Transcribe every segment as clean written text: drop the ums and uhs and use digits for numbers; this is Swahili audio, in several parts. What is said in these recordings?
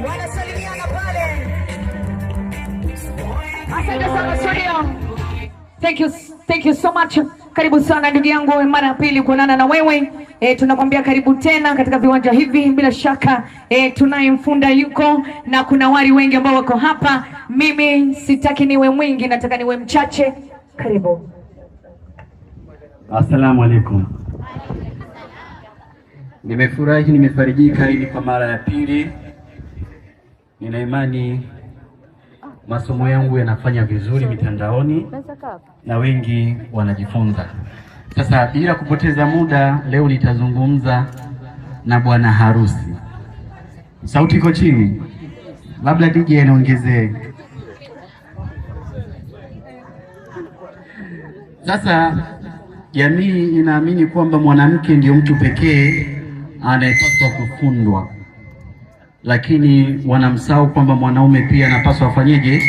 Wanasalimiana pale. Asante sana studio. Thank you so much. Karibu sana ndugu yangu, mara ya pili kuonana na wewe. Tunakwambia karibu tena katika viwanja hivi. Bila shaka tunaye Mfunda yuko na kuna wari wengi ambao wako hapa. Mimi sitaki niwe mwingi, nataka niwe mchache. Karibu. Assalamu alaikum. Nimefurahi, nimefarijika hili kwa mara ya pili. Nina imani masomo yangu yanafanya vizuri mitandaoni na wengi wanajifunza. Sasa bila kupoteza muda, leo nitazungumza na bwana harusi. Sauti iko chini, labda DJ anaongezee. Sasa jamii inaamini kwamba mwanamke ndio mtu pekee anayepaswa kufundwa, lakini wanamsahau kwamba mwanaume pia anapaswa afanyeje?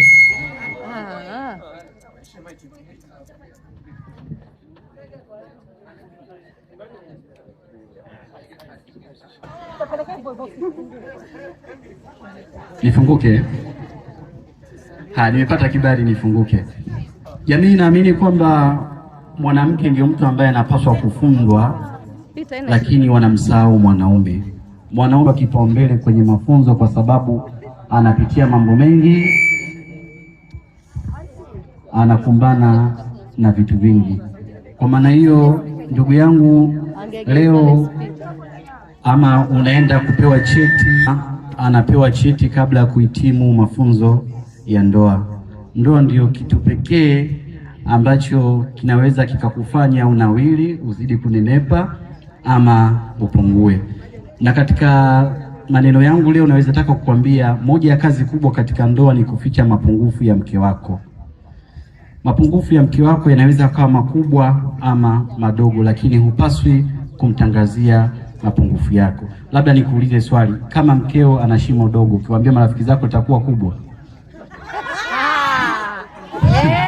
Nifunguke? Nimepata kibali nifunguke. Jamii inaamini kwamba mwanamke ndio mtu ambaye anapaswa kufundwa, lakini wanamsahau mwanaume. Mwanaume kipaumbele kwenye mafunzo kwa sababu anapitia mambo mengi, anakumbana na vitu vingi. Kwa maana hiyo, ndugu yangu, leo ama unaenda kupewa cheti, anapewa cheti kabla ya kuhitimu mafunzo ya ndoa. Ndoa ndio kitu pekee ambacho kinaweza kikakufanya unawili, uzidi kunenepa ama upungue. Na katika maneno yangu leo naweza taka kukwambia moja ya kazi kubwa katika ndoa ni kuficha mapungufu ya mke wako. Mapungufu ya mke wako yanaweza kuwa makubwa ama madogo, lakini hupaswi kumtangazia mapungufu yako. Labda nikuulize swali, kama mkeo ana shimo dogo, ukiwaambia marafiki zako itakuwa kubwa?